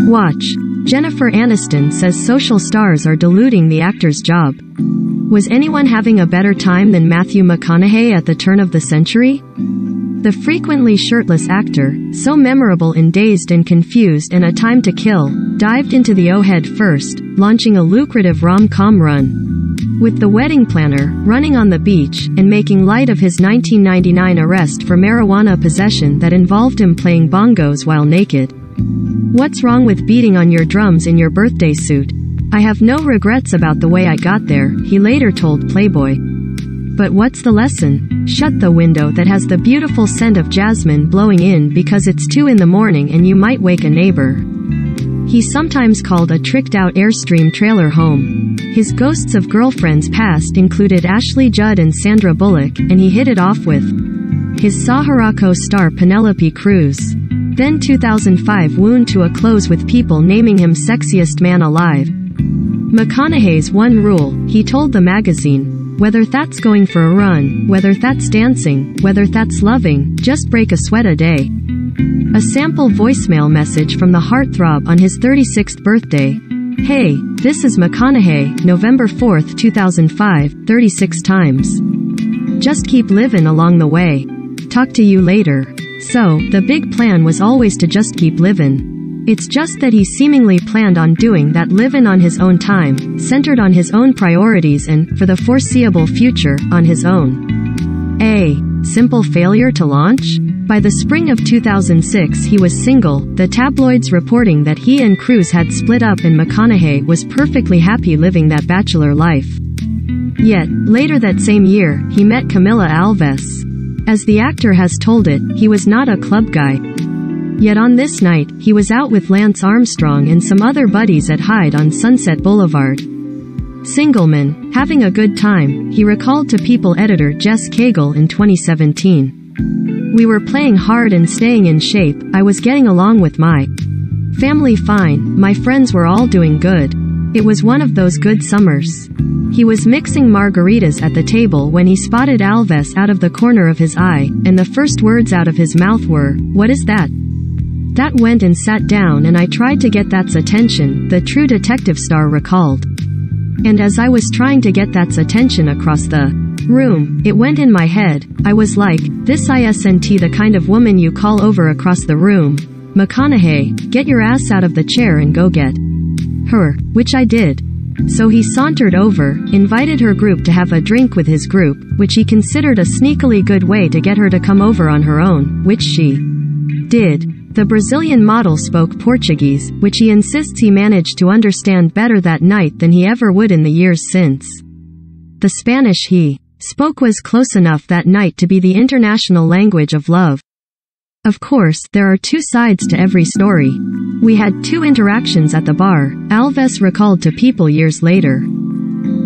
Watch. Jennifer Aniston says social stars are diluting the actor's job. Was anyone having a better time than Matthew McConaughey at the turn of the century? The frequently shirtless actor, so memorable in Dazed and Confused and A Time to Kill, dived into the O head first, launching a lucrative rom-com run. With The Wedding Planner, Running on the Beach, and making light of his 1999 arrest for marijuana possession that involved him playing bongos while naked. What's wrong with beating on your drums in your birthday suit? I have no regrets about the way I got there, he later told Playboy. But what's the lesson? Shut the window that has the beautiful scent of jasmine blowing in because it's 2 in the morning and you might wake a neighbor. He's sometimes called a tricked-out Airstream trailer home. His ghosts of girlfriends past included Ashley Judd and Sandra Bullock, and he hit it off with his Sahara co-star Penelope Cruz. Then 2005 wound to a close with people naming him sexiest man alive. McConaughey's one rule, he told the magazine, whether that's going for a run, whether that's dancing, whether that's loving, just break a sweat a day. A sample voicemail message from the heartthrob on his 36th birthday. Hey, this is McConaughey, November 4, 2005, 36 times. Just keep living along the way. Talk to you later. So, the big plan was always to just keep living. It's just that he seemingly planned on doing that living on his own time, centered on his own priorities and, for the foreseeable future, on his own. A simple failure to launch? By the spring of 2006 he was single, the tabloids reporting that he and Cruz had split up and McConaughey was perfectly happy living that bachelor life. Yet, later that same year, he met Camila Alves. As the actor has told it, he was not a club guy. Yet on this night, he was out with Lance Armstrong and some other buddies at Hyde on Sunset Boulevard. Singleman, having a good time, he recalled to People editor Jess Cagle in 2017. We were playing hard and staying in shape, I was getting along with my family fine, my friends were all doing good. It was one of those good summers. He was mixing margaritas at the table when he spotted Alves out of the corner of his eye, and the first words out of his mouth were, "What is that?" That went and sat down and I tried to get that's attention, the True Detective star recalled. And as I was trying to get that's attention across the room, it went in my head, I was like, this isn't the kind of woman you call over across the room. McConaughey, get your ass out of the chair and go get her, which I did. So he sauntered over, invited her group to have a drink with his group, which he considered a sneakily good way to get her to come over on her own, which she did. The Brazilian model spoke Portuguese, which he insists he managed to understand better that night than he ever would in the years since. The Spanish he spoke was close enough that night to be the international language of love. Of course, there are two sides to every story. We had 2 interactions at the bar, Alves recalled to People years later.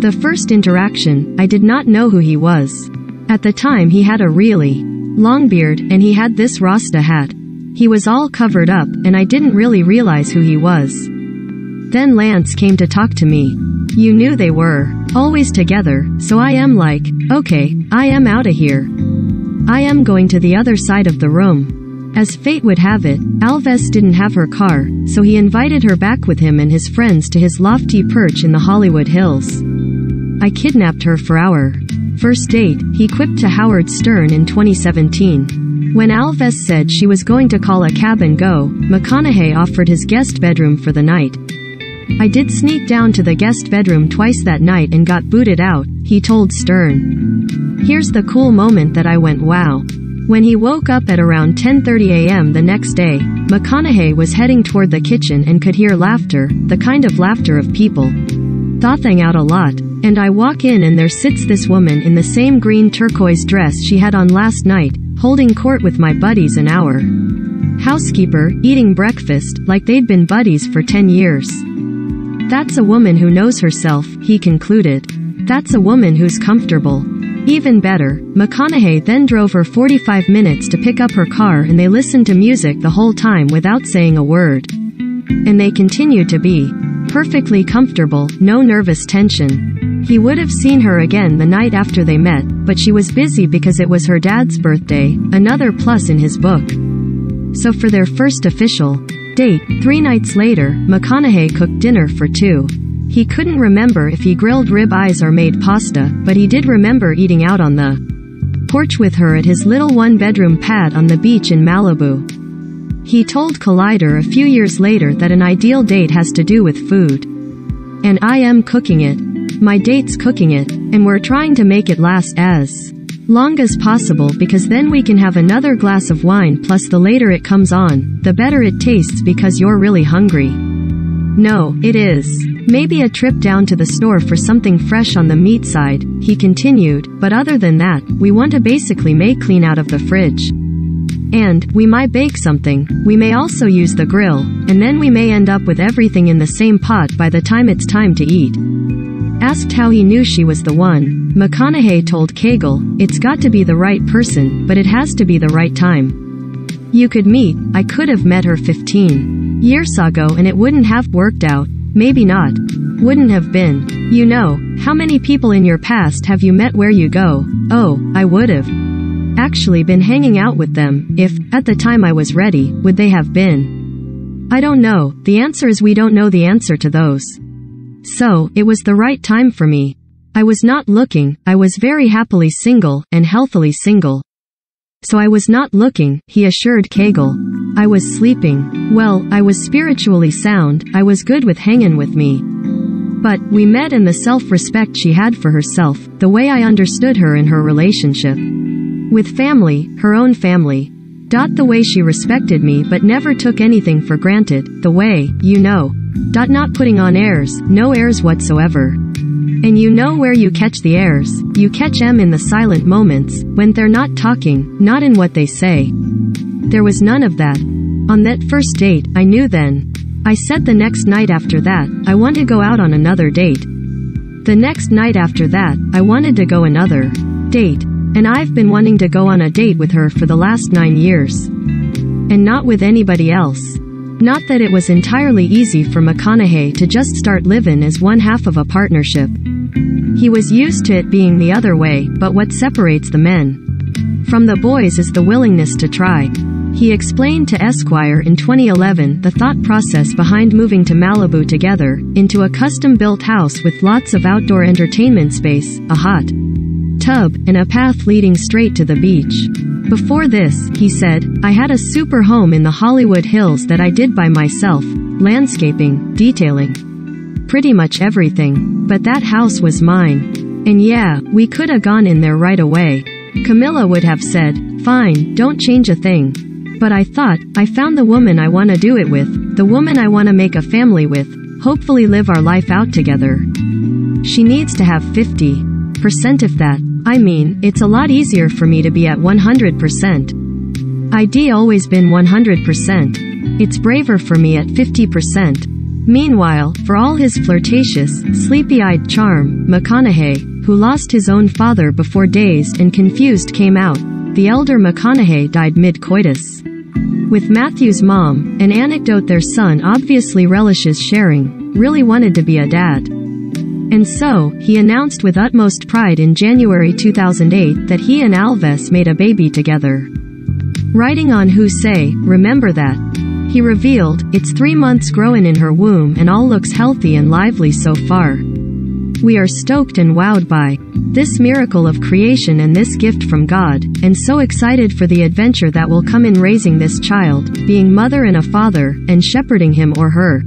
The first interaction, I did not know who he was. At the time he had a really long beard, and he had this Rasta hat. He was all covered up, and I didn't really realize who he was. Then Lance came to talk to me. You knew they were always together, so I am like, okay, I am outta here. I am going to the other side of the room. As fate would have it, Alves didn't have her car, so he invited her back with him and his friends to his lofty perch in the Hollywood Hills. I kidnapped her for our first date, he quipped to Howard Stern in 2017. When Alves said she was going to call a cab and go, McConaughey offered his guest bedroom for the night. I did sneak down to the guest bedroom twice that night and got booted out, he told Stern. Here's the cool moment that I went wow. When he woke up at around 10:30 a.m. the next day, McConaughey was heading toward the kitchen and could hear laughter, the kind of laughter of people thawing out a lot. And I walk in and there sits this woman in the same green turquoise dress she had on last night, holding court with my buddies an hour. Housekeeper, eating breakfast, like they'd been buddies for 10 years. That's a woman who knows herself, he concluded. That's a woman who's comfortable. Even better, McConaughey then drove her 45 minutes to pick up her car and they listened to music the whole time without saying a word. And they continued to be perfectly comfortable, no nervous tension. He would have seen her again the night after they met, but she was busy because it was her dad's birthday, another plus in his book. So for their first official Date. 3 nights later, McConaughey cooked dinner for two. He couldn't remember if he grilled rib eyes or made pasta, but he did remember eating out on the porch with her at his little one-bedroom pad on the beach in Malibu. He told Collider a few years later that an ideal date has to do with food. And I am cooking it. My date's cooking it, and we're trying to make it last as long as possible because then we can have another glass of wine, plus the later it comes on, the better it tastes because you're really hungry. No, it is. Maybe a trip down to the store for something fresh on the meat side, he continued, but other than that, we want to basically make clean out of the fridge. And, we might bake something, we may also use the grill, and then we may end up with everything in the same pot by the time it's time to eat. Asked how he knew she was the one, McConaughey told Cagle, "It's got to be the right person, but it has to be the right time. You could meet, I could have met her 15 years ago and it wouldn't have worked out, maybe not. Wouldn't have been. You know, how many people in your past have you met where you go, oh, I would have actually been hanging out with them, if, at the time I was ready, would they have been? I don't know, the answer is we don't know the answer to those. So, it was the right time for me. I was not looking, I was very happily single, and healthily single. So I was not looking, he assured Cagle. I was sleeping. Well, I was spiritually sound, I was good with hangin' with me. But, we met and the self-respect she had for herself, the way I understood her in her relationship with family, her own family. The way she respected me but never took anything for granted, the way, you know. Not putting on airs, no airs whatsoever. And you know where you catch the airs, you catch 'em in the silent moments, when they're not talking, not in what they say. There was none of that. On that first date, I knew then. I said the next night after that, I want to go out on another date. The next night after that, I wanted to go another date. And I've been wanting to go on a date with her for the last 9 years. And not with anybody else. Not that it was entirely easy for McConaughey to just start living as one half of a partnership. He was used to it being the other way, but what separates the men from the boys is the willingness to try. He explained to Esquire in 2011 the thought process behind moving to Malibu together, into a custom-built house with lots of outdoor entertainment space, a hot tub, and a path leading straight to the beach. Before this, he said, I had a super home in the Hollywood Hills that I did by myself, landscaping, detailing, pretty much everything. But that house was mine. And yeah, we could have gone in there right away. Camila would have said, fine, don't change a thing. But I thought, I found the woman I want to do it with, the woman I want to make a family with, hopefully live our life out together. She needs to have 50% if that. I mean, it's a lot easier for me to be at 100%. I'd always been 100%. It's braver for me at 50%. Meanwhile, for all his flirtatious, sleepy-eyed charm, McConaughey, who lost his own father before Dazed and Confused came out, the elder McConaughey died mid-coitus. With Matthew's mom, an anecdote their son obviously relishes sharing, really wanted to be a dad. And so, he announced with utmost pride in January 2008 that he and Alves made a baby together. Writing on Who Say, remember that. He revealed, it's 3 months growing in her womb and all looks healthy and lively so far. We are stoked and wowed by this miracle of creation and this gift from God, and so excited for the adventure that will come in raising this child, being mother and a father, and shepherding him or her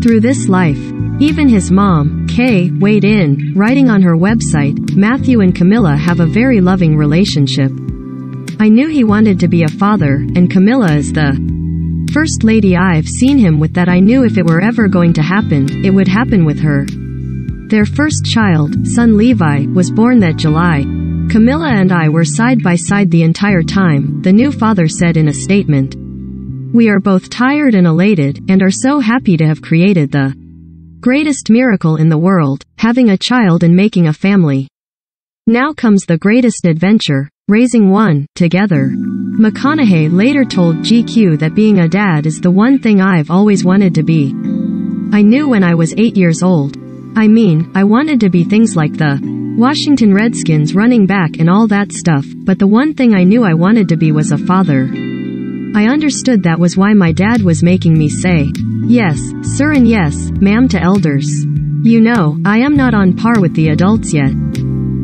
through this life. Even his mom, Kay, weighed in, writing on her website, Matthew and Camila have a very loving relationship. I knew he wanted to be a father, and Camila is the first lady I've seen him with that I knew if it were ever going to happen, it would happen with her. Their first child, son Levi, was born that July. Camila and I were side by side the entire time, the new father said in a statement. We are both tired and elated, and are so happy to have created the greatest miracle in the world, having a child and making a family. Now comes the greatest adventure, raising one, together. McConaughey later told GQ that being a dad is the one thing I've always wanted to be. I knew when I was 8 years old. I mean, I wanted to be things like the Washington Redskins running back and all that stuff, but the one thing I knew I wanted to be was a father. I understood that was why my dad was making me say, yes, sir, and yes, ma'am to elders. You know, I am not on par with the adults yet.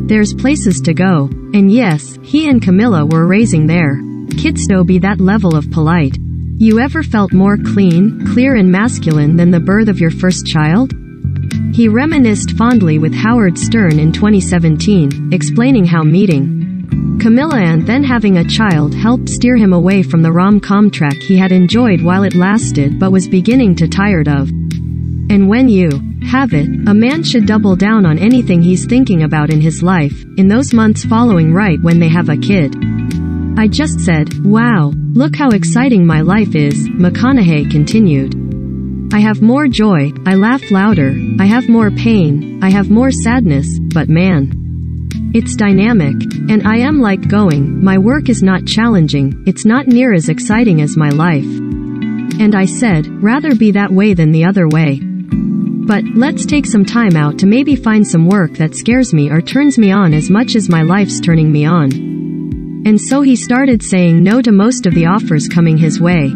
There's places to go. And yes, he and Camila were raising their kids to be that level of polite. You ever felt more clean, clear and masculine than the birth of your first child? He reminisced fondly with Howard Stern in 2017, explaining how meeting Camila and then having a child helped steer him away from the rom-com track he had enjoyed while it lasted but was beginning to tired of. And when you have it, a man should double down on anything he's thinking about in his life, in those months following right when they have a kid. I just said, wow, look how exciting my life is, McConaughey continued. I have more joy, I laugh louder, I have more pain, I have more sadness, but man, it's dynamic, and I am like going, my work is not challenging, it's not near as exciting as my life. And I said, rather be that way than the other way. But, let's take some time out to maybe find some work that scares me or turns me on as much as my life's turning me on. And so he started saying no to most of the offers coming his way.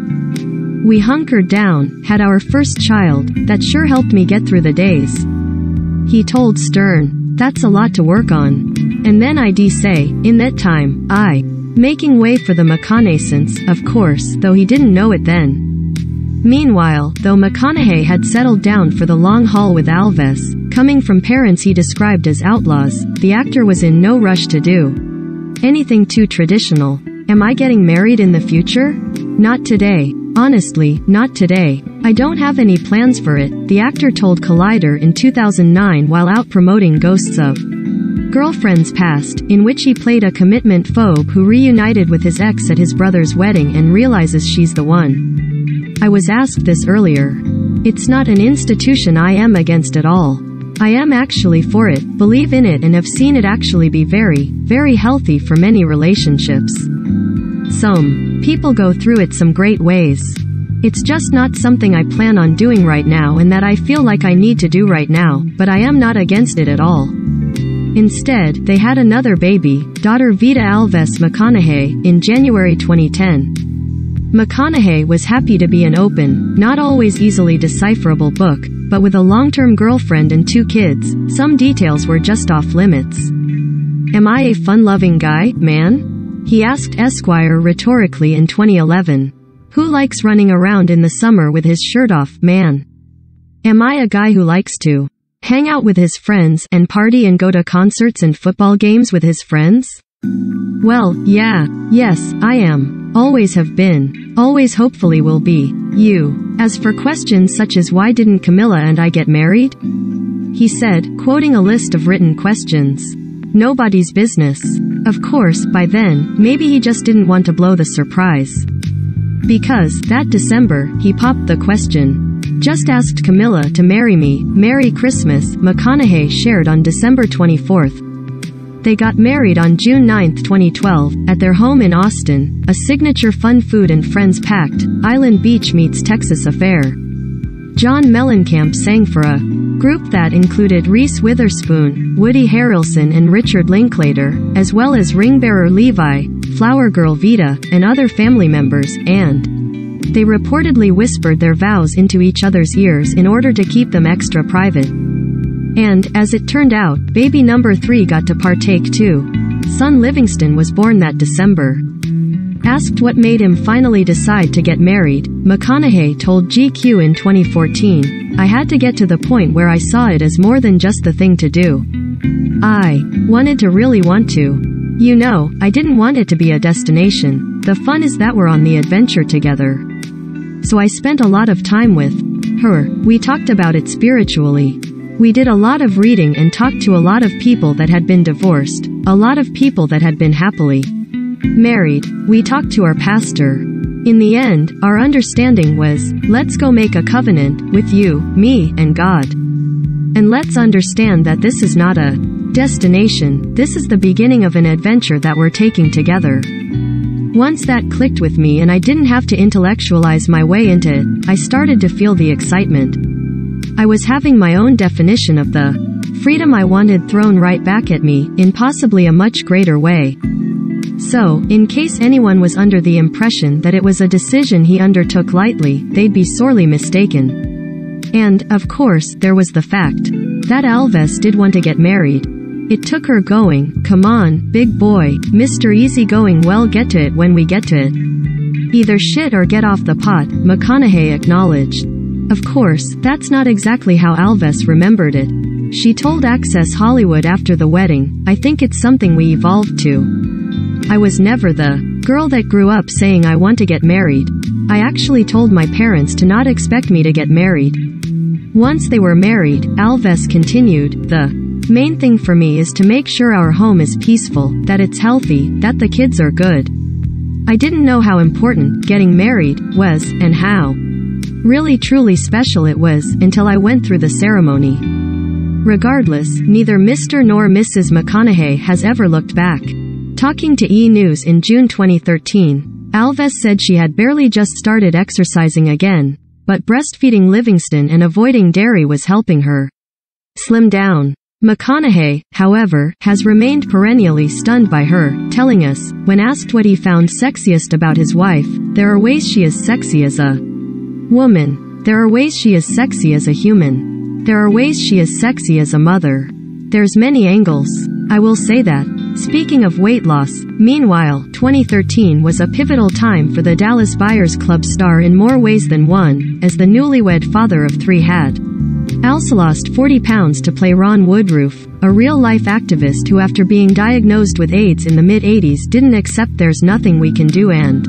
We hunkered down, had our first child, that sure helped me get through the days. He told Stern, that's a lot to work on. And then I'd say, in that time, making way for the McConaughey, of course, though he didn't know it then. Meanwhile, though McConaughey had settled down for the long haul with Alves, coming from parents he described as outlaws, the actor was in no rush to do anything too traditional. Am I getting married in the future? Not today. Honestly, not today. I don't have any plans for it, the actor told Collider in 2009 while out promoting Ghosts of Girlfriends Past, in which he played a commitment phobe who reunited with his ex at his brother's wedding and realizes she's the one. I was asked this earlier. It's not an institution I am against at all. I am actually for it, believe in it and have seen it actually be very, very healthy for many relationships. Some people go through it some great ways. It's just not something I plan on doing right now and that I feel like I need to do right now, but I am not against it at all. Instead, they had another baby, daughter Vida Alves McConaughey, in January 2010. McConaughey was happy to be an open, not always easily decipherable book, but with a long-term girlfriend and 2 kids, some details were just off limits. Am I a fun-loving guy, man? He asked Esquire rhetorically in 2011. Who likes running around in the summer with his shirt off, man? Am I a guy who likes to hang out with his friends and party and go to concerts and football games with his friends? Well, yeah, yes, I am. Always have been. Always hopefully will be. You. As for questions such as why didn't Camila and I get married? He said, quoting a list of written questions. Nobody's business. Of course, by then, maybe he just didn't want to blow the surprise. Because, that December, he popped the question. Just asked Camila to marry me, Merry Christmas, McConaughey shared on December 24th. They got married on June 9, 2012, at their home in Austin, a signature fun food and friends packed, Island Beach meets Texas affair. John Mellencamp sang for a group that included Reese Witherspoon, Woody Harrelson and Richard Linklater, as well as ringbearer Levi, flower girl Vida, and other family members, and they reportedly whispered their vows into each other's ears in order to keep them extra private. And, as it turned out, baby number 3 got to partake too. Son Livingston was born that December. Asked what made him finally decide to get married, McConaughey told GQ in 2014, I had to get to the point where I saw it as more than just the thing to do. I wanted to really want to. You know, I didn't want it to be a destination. The fun is that we're on the adventure together. So I spent a lot of time with her. We talked about it spiritually. We did a lot of reading and talked to a lot of people that had been divorced, a lot of people that had been happily married. We talked to our pastor. In the end, our understanding was, let's go make a covenant with you, me, and God. And let's understand that this is not a destination, this is the beginning of an adventure that we're taking together. Once that clicked with me and I didn't have to intellectualize my way into it, I started to feel the excitement. I was having my own definition of the freedom I wanted thrown right back at me, in possibly a much greater way. So, in case anyone was under the impression that it was a decision he undertook lightly, they'd be sorely mistaken. And, of course, there was the fact that Alves did want to get married. It took her going, "Come on, big boy, Mr. Easygoing, well, get to it when we get to it. Either shit or get off the pot," McConaughey acknowledged. Of course, that's not exactly how Alves remembered it. She told Access Hollywood after the wedding, "I think it's something we evolved to. I was never the girl that grew up saying I want to get married. I actually told my parents to not expect me to get married." Once they were married, Alves continued, "The main thing for me is to make sure our home is peaceful, that it's healthy, that the kids are good. I didn't know how important getting married was, and how really truly special it was, until I went through the ceremony." Regardless, neither Mr. nor Mrs. McConaughey has ever looked back. Talking to E! News in June 2013, Alves said she had barely just started exercising again, but breastfeeding Livingston and avoiding dairy was helping her slim down. McConaughey, however, has remained perennially stunned by her, telling us, when asked what he found sexiest about his wife, "There are ways she is sexy as a woman. There are ways she is sexy as a human. There are ways she is sexy as a mother. There's many angles. I will say that." Speaking of weight loss, meanwhile, 2013 was a pivotal time for the Dallas Buyers Club star in more ways than one, as the newlywed father of 3 had also lost 40 pounds to play Ron Woodroof, a real-life activist who, after being diagnosed with AIDS in the mid-80s, didn't accept "there's nothing we can do and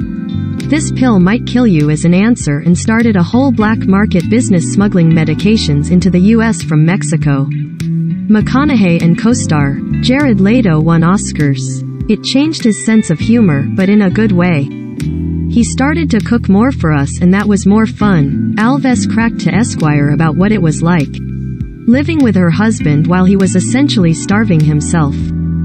this pill might kill you" as an answer, and started a whole black market business smuggling medications into the US from Mexico. McConaughey and co-star Jared Leto won Oscars. It changed his sense of humor, but in a good way. "He started to cook more for us, and that was more fun," Alves cracked to Esquire about what it was like living with her husband while he was essentially starving himself.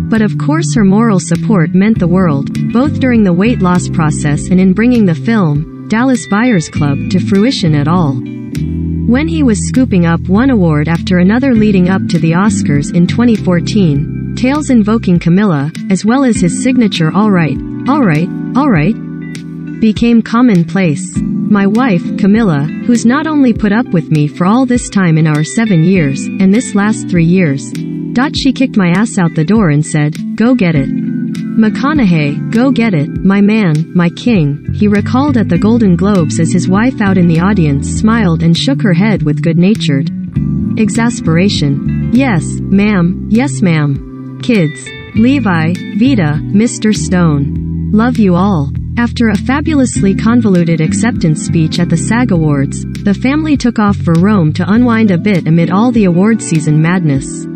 But of course her moral support meant the world, both during the weight loss process and in bringing the film, Dallas Buyers Club, to fruition at all. When he was scooping up one award after another leading up to the Oscars in 2014, tales invoking Camila, as well as his signature "alright, alright, alright," became commonplace. "My wife, Camila, who's not only put up with me for all this time in our 7 years, and this last 3 years, she kicked my ass out the door and said, 'Go get it. McConaughey, go get it, my man, my king,'" he recalled at the Golden Globes as his wife out in the audience smiled and shook her head with good-natured exasperation. "Yes, ma'am, yes ma'am. Kids. Levi, Vita, Mr. Stone. Love you all." After a fabulously convoluted acceptance speech at the SAG Awards, the family took off for Rome to unwind a bit amid all the award season madness.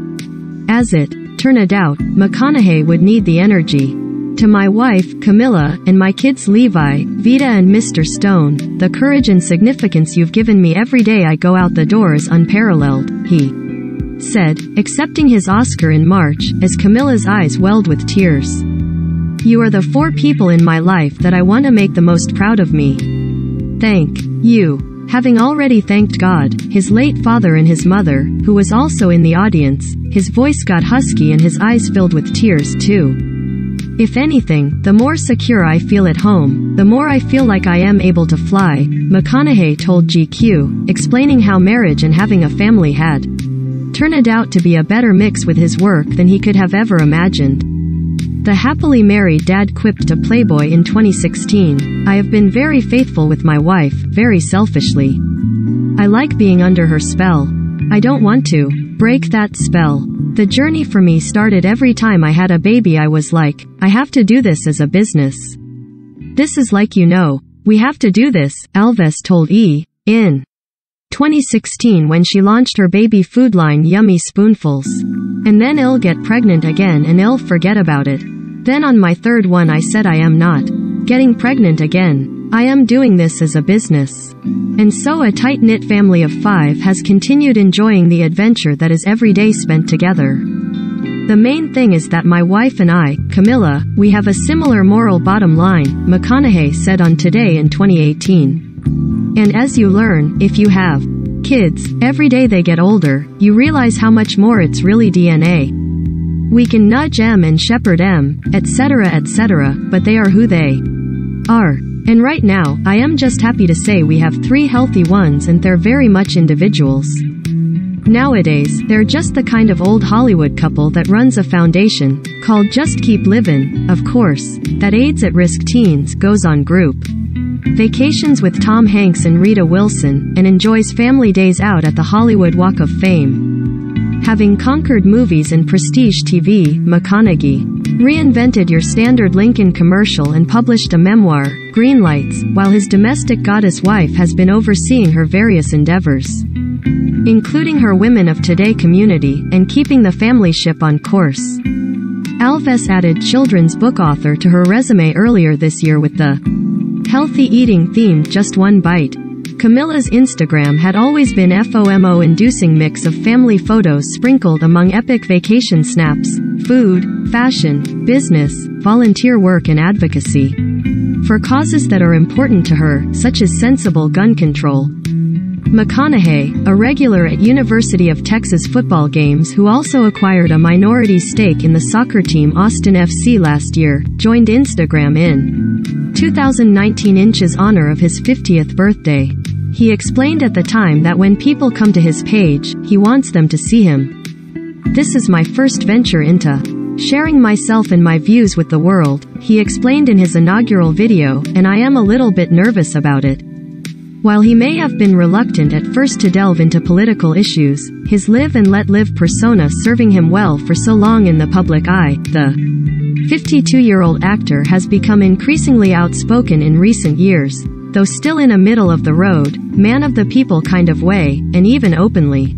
As it turned out, McConaughey would need the energy. "To my wife, Camila, and my kids Levi, Vita and Mr. Stone, the courage and significance you've given me every day I go out the door is unparalleled," he said, accepting his Oscar in March, as Camila's eyes welled with tears. "You are the 4 people in my life that I want to make the most proud of me. Thank you." Having already thanked God, his late father and his mother, who was also in the audience, his voice got husky and his eyes filled with tears too. "If anything, the more secure I feel at home, the more I feel like I am able to fly," McConaughey told GQ, explaining how marriage and having a family had turned out to be a better mix with his work than he could have ever imagined. The happily married dad quipped to Playboy in 2016, "I have been very faithful with my wife, very selfishly. I like being under her spell. I don't want to break that spell. The journey for me started every time I had a baby. I was like, I have to do this as a business. This is like, we have to do this," Alves told E! in 2016 when she launched her baby food line Yummy Spoonfuls. "And then I'll get pregnant again and I'll forget about it. Then on my 3rd one I said I am not getting pregnant again. I am doing this as a business." And so a tight-knit family of 5 has continued enjoying the adventure that is every day spent together. "The main thing is that my wife and I, Camila, we have a similar moral bottom line," McConaughey said on Today in 2018. "And as you learn, if you have kids, every day they get older, you realize how much more it's really DNA. We can nudge M and shepherd M, etc., but they are who they are. And right now, I am just happy to say we have 3 healthy ones and they're very much individuals. Nowadays, they're just the kind of old Hollywood couple that runs a foundation, called Just Keep Livin', of course, that aids at-risk teens, goes on group vacations with Tom Hanks and Rita Wilson, and enjoys family days out at the Hollywood Walk of Fame. Having conquered movies and prestige TV, McConaughey reinvented your standard Lincoln commercial and published a memoir, Green Lights, while his domestic goddess wife has been overseeing her various endeavors, including her Women of Today community, and keeping the family ship on course. Alves added children's book author to her resume earlier this year with the healthy eating themed Just One Bite. Camila's Instagram had always been FOMO-inducing mix of family photos sprinkled among epic vacation snaps, food, fashion, business, volunteer work and advocacy for causes that are important to her, such as sensible gun control. McConaughey, a regular at University of Texas football games who also acquired a minority stake in the soccer team Austin FC last year, joined Instagram in 2019 in honor of his 50th birthday. He explained at the time that when people come to his page, he wants them to see him. "This is my first venture into sharing myself and my views with the world," he explained in his inaugural video, "and I am a little bit nervous about it." While he may have been reluctant at first to delve into political issues, his live and let live persona serving him well for so long in the public eye, the 52-year-old actor has become increasingly outspoken in recent years, though still in a middle-of-the-road, man-of-the-people kind of way, and even openly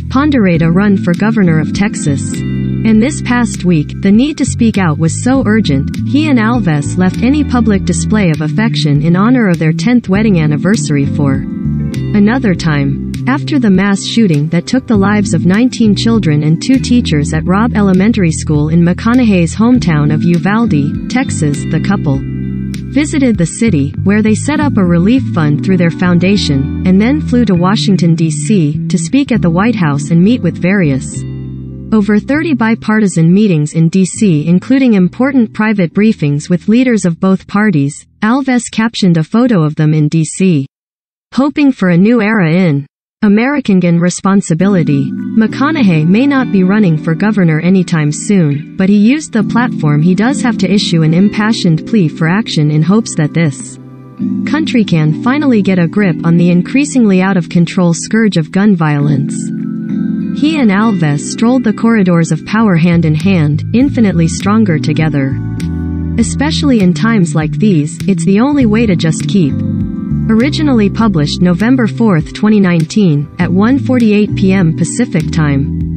pondered a run for governor of Texas. And this past week, the need to speak out was so urgent, he and Alves left any public display of affection in honor of their 10th wedding anniversary for another time. After the mass shooting that took the lives of 19 children and 2 teachers at Robb Elementary School in McConaughey's hometown of Uvalde, Texas, the couple visited the city, where they set up a relief fund through their foundation, and then flew to Washington, D.C., to speak at the White House and meet with various over 30 bipartisan meetings in D.C., including important private briefings with leaders of both parties. Alves captioned a photo of them in D.C., hoping for a new era in American responsibility. McConaughey may not be running for governor anytime soon, but he used the platform he does have to issue an impassioned plea for action in hopes that this country can finally get a grip on the increasingly out-of-control scourge of gun violence. He and Alves strolled the corridors of power hand in hand, infinitely stronger together. Especially in times like these, it's the only way to just keep. Originally published November 4, 2019, at 1:48 p.m. Pacific Time.